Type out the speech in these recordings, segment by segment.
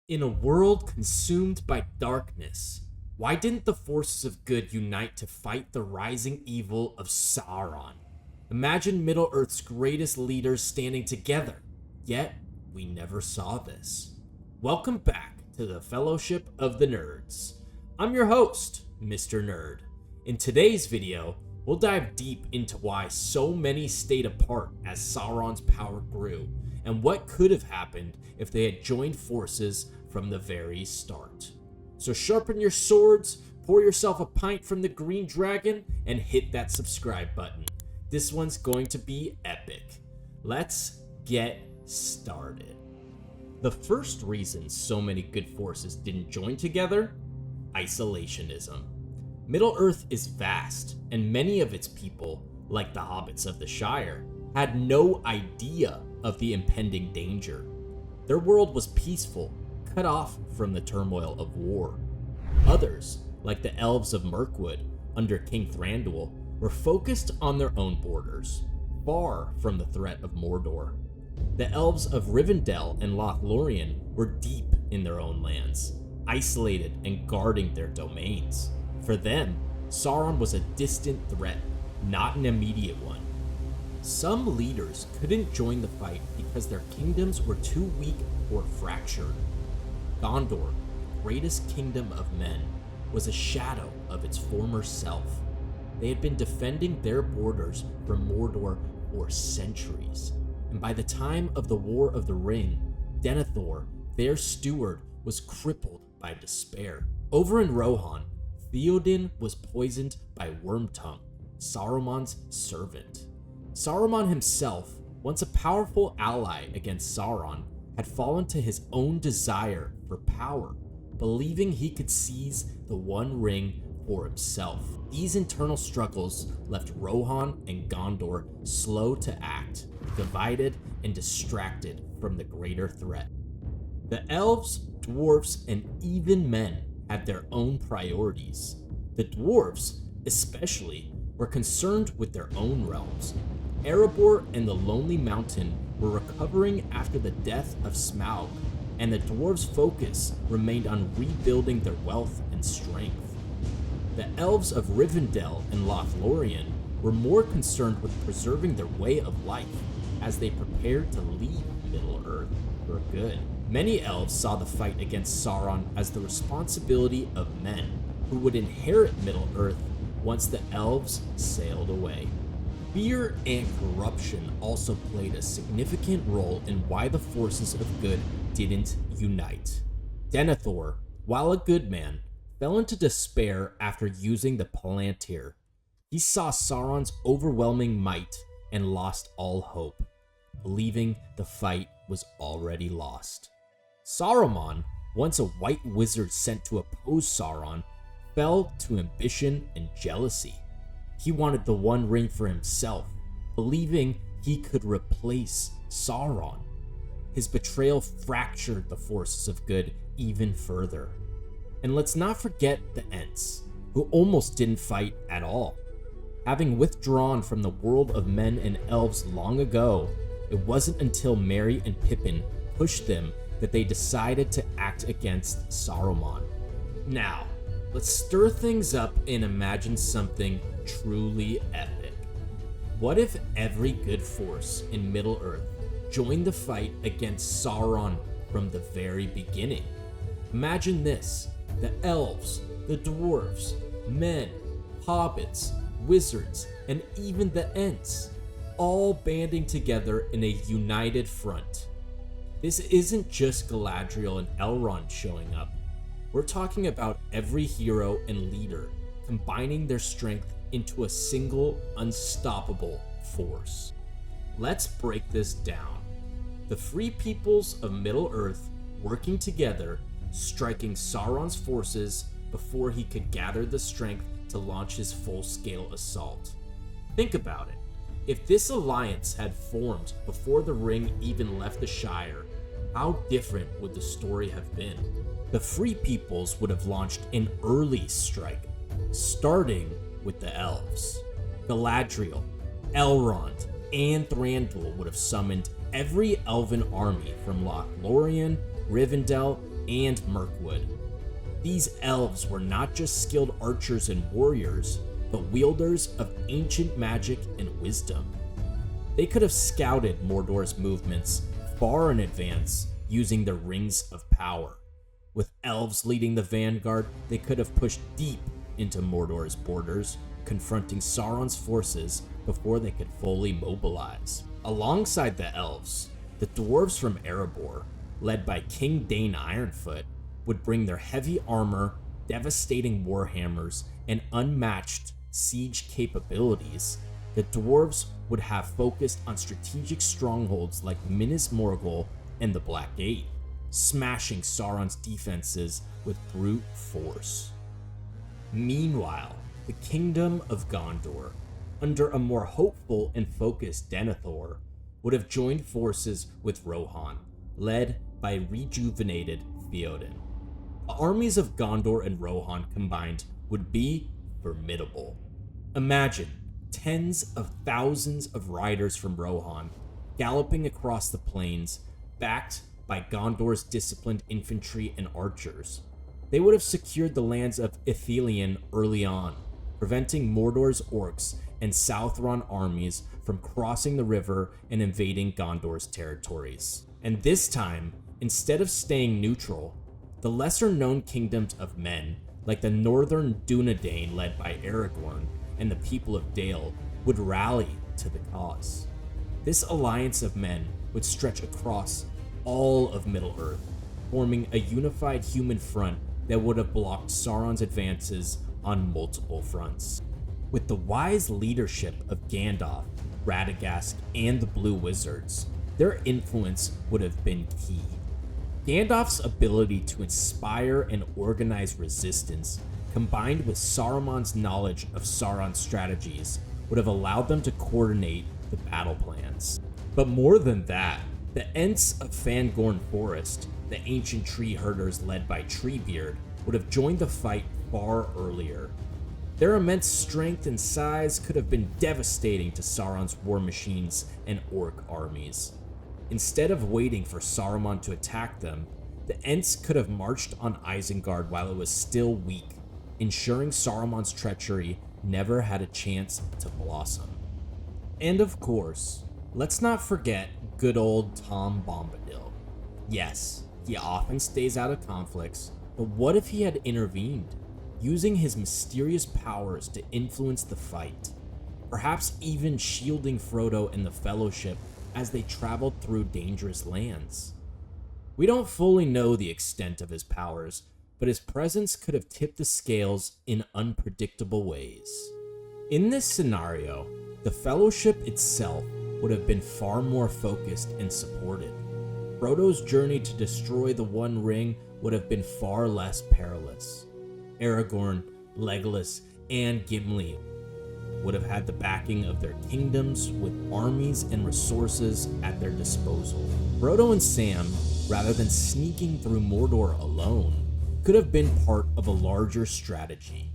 In a world consumed by darkness, why didn't the forces of good unite to fight the rising evil of Sauron? Imagine Middle-earth's greatest leaders standing together, yet we never saw this. Welcome back to the Fellowship of the Nerds. I'm your host, Mr. Nerd. In today's video, we'll dive deep into why so many stayed apart as Sauron's power grew, and what could have happened if they had joined forces from the very start. So sharpen your swords, pour yourself a pint from the Green Dragon, and hit that subscribe button. This one's going to be epic. Let's get started. The first reason so many good forces didn't join together? Isolationism. Middle-earth is vast, and many of its people, like the Hobbits of the Shire, had no idea of the impending danger. Their world was peaceful, cut off from the turmoil of war. Others, like the Elves of Mirkwood under King Thranduil, were focused on their own borders, far from the threat of Mordor. The Elves of Rivendell and Lothlorien were deep in their own lands, isolated and guarding their domains. For them, Sauron was a distant threat, not an immediate one. Some leaders couldn't join the fight because their kingdoms were too weak or fractured. Gondor, the greatest kingdom of men, was a shadow of its former self. They had been defending their borders from Mordor for centuries, and by the time of the War of the Ring, Denethor, their steward, was crippled by despair. Over in Rohan, Theoden was poisoned by Wormtongue, Saruman's servant. Saruman himself, once a powerful ally against Sauron, had fallen to his own desire for power, believing he could seize the One Ring for himself. These internal struggles left Rohan and Gondor slow to act, divided and distracted from the greater threat. The elves, dwarves, and even men had their own priorities. The dwarves, especially, were concerned with their own realms. Erebor and the Lonely Mountain were recovering after the death of Smaug, and the dwarves' focus remained on rebuilding their wealth and strength. The elves of Rivendell and Lothlorien were more concerned with preserving their way of life as they prepared to leave Middle-earth for good. Many elves saw the fight against Sauron as the responsibility of men who would inherit Middle-earth once the elves sailed away. Fear and corruption also played a significant role in why the forces of good didn't unite. Denethor, while a good man, fell into despair after using the Palantir. He saw Sauron's overwhelming might and lost all hope, believing the fight was already lost. Saruman, once a white wizard sent to oppose Sauron, fell to ambition and jealousy. He wanted the One Ring for himself, believing he could replace Sauron. His betrayal fractured the forces of good even further. And let's not forget the Ents, who almost didn't fight at all. Having withdrawn from the world of men and elves long ago, it wasn't until Merry and Pippin pushed them that they decided to act against Saruman. Now, let's stir things up and imagine something truly epic. What if every good force in Middle-earth joined the fight against Sauron from the very beginning? Imagine this: the elves, the dwarves, men, hobbits, wizards, and even the Ents, all banding together in a united front. This isn't just Galadriel and Elrond showing up. We're talking about every hero and leader combining their strength into a single, unstoppable force. Let's break this down. The free peoples of Middle-earth working together, striking Sauron's forces before he could gather the strength to launch his full-scale assault. Think about it. If this alliance had formed before the ring even left the Shire, how different would the story have been? The Free Peoples would have launched an early strike, starting with the Elves. Galadriel, Elrond, and Thranduil would have summoned every elven army from Lothlorien, Rivendell, and Mirkwood. These elves were not just skilled archers and warriors, but wielders of ancient magic and wisdom. They could have scouted Mordor's movements far in advance using their rings of power. With elves leading the vanguard, they could have pushed deep into Mordor's borders, confronting Sauron's forces before they could fully mobilize. Alongside the elves, the dwarves from Erebor, led by King Dane Ironfoot, would bring their heavy armor, devastating warhammers, and unmatched siege capabilities. The dwarves would have focused on strategic strongholds like Minas Morgul and the Black Gate, smashing Sauron's defenses with brute force. Meanwhile, the Kingdom of Gondor, under a more hopeful and focused Denethor, would have joined forces with Rohan, led by rejuvenated Theoden. The armies of Gondor and Rohan combined would be formidable. Imagine tens of thousands of riders from Rohan galloping across the plains, backed by Gondor's disciplined infantry and archers. They would have secured the lands of Ithilien early on, preventing Mordor's orcs and Sauron armies from crossing the river and invading Gondor's territories. And this time, instead of staying neutral, the lesser-known kingdoms of men, like the northern Dunedain led by Aragorn and the people of Dale, would rally to the cause. This alliance of men would stretch across all of Middle-earth, forming a unified human front that would have blocked Sauron's advances on multiple fronts. With the wise leadership of Gandalf, Radagast, and the Blue Wizards, their influence would have been key. Gandalf's ability to inspire and organize resistance, combined with Saruman's knowledge of Sauron's strategies, would have allowed them to coordinate the battle plans. But more than that, the Ents of Fangorn Forest, the ancient tree herders led by Treebeard, would have joined the fight far earlier. Their immense strength and size could have been devastating to Sauron's war machines and orc armies. Instead of waiting for Saruman to attack them, the Ents could have marched on Isengard while it was still weak, ensuring Saruman's treachery never had a chance to blossom. And of course, let's not forget good old Tom Bombadil. Yes, he often stays out of conflicts, but what if he had intervened, using his mysterious powers to influence the fight, perhaps even shielding Frodo and the Fellowship as they traveled through dangerous lands? We don't fully know the extent of his powers, but his presence could have tipped the scales in unpredictable ways. In this scenario, the Fellowship itself would have been far more focused and supported. Frodo's journey to destroy the One Ring would have been far less perilous. Aragorn, Legolas, and Gimli would have had the backing of their kingdoms with armies and resources at their disposal. Frodo and Sam, rather than sneaking through Mordor alone, could have been part of a larger strategy.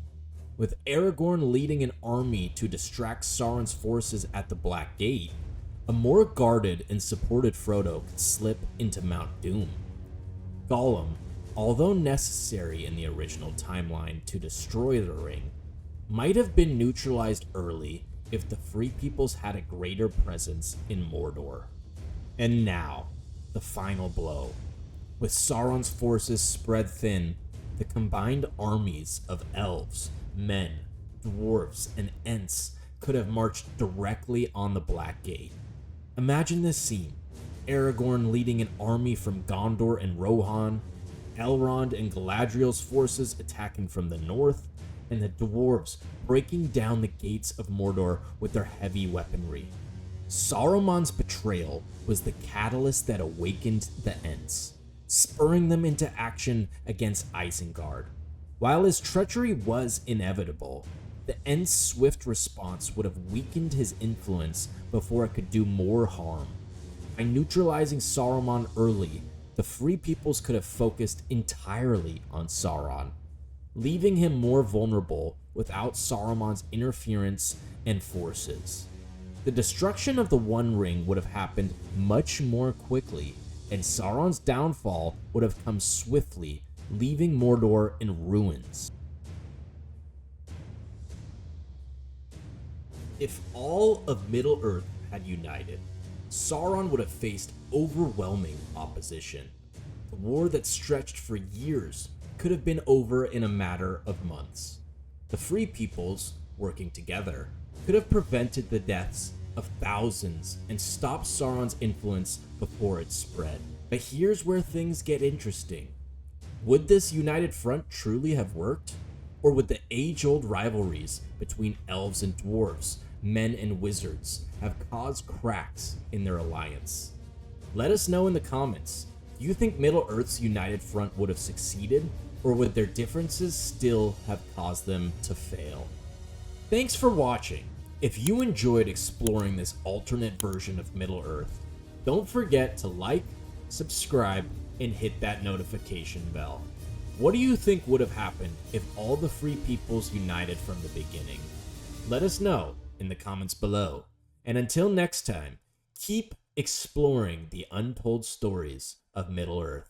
With Aragorn leading an army to distract Sauron's forces at the Black Gate, a more guarded and supported Frodo could slip into Mount Doom. Gollum, although necessary in the original timeline to destroy the ring, might have been neutralized early if the Free Peoples had a greater presence in Mordor. And now, the final blow. With Sauron's forces spread thin, the combined armies of elves, men, dwarves, and Ents could have marched directly on the Black Gate. Imagine this scene: Aragorn leading an army from Gondor and Rohan, Elrond and Galadriel's forces attacking from the north, and the dwarves breaking down the gates of Mordor with their heavy weaponry. Saruman's betrayal was the catalyst that awakened the Ents, spurring them into action against Isengard. While his treachery was inevitable, the Ents' swift response would have weakened his influence before it could do more harm. By neutralizing Saruman early, the Free Peoples could have focused entirely on Sauron, leaving him more vulnerable without Saruman's interference and forces. The destruction of the One Ring would have happened much more quickly and Sauron's downfall would have come swiftly, leaving Mordor in ruins. If all of Middle-earth had united, Sauron would have faced overwhelming opposition. The war that stretched for years could have been over in a matter of months. The Free Peoples, working together, could have prevented the deaths of thousands and stopped Sauron's influence before it spread. But here's where things get interesting. Would this united front truly have worked? Or would the age-old rivalries between elves and dwarves, men and wizards, have caused cracks in their alliance? Let us know in the comments. Do you think Middle-earth's united front would have succeeded, or would their differences still have caused them to fail? Thanks for watching. If you enjoyed exploring this alternate version of Middle-earth, don't forget to like, subscribe, and hit that notification bell. What do you think would have happened if all the Free Peoples united from the beginning? Let us know in the comments below. And until next time, keep exploring the untold stories of Middle-earth.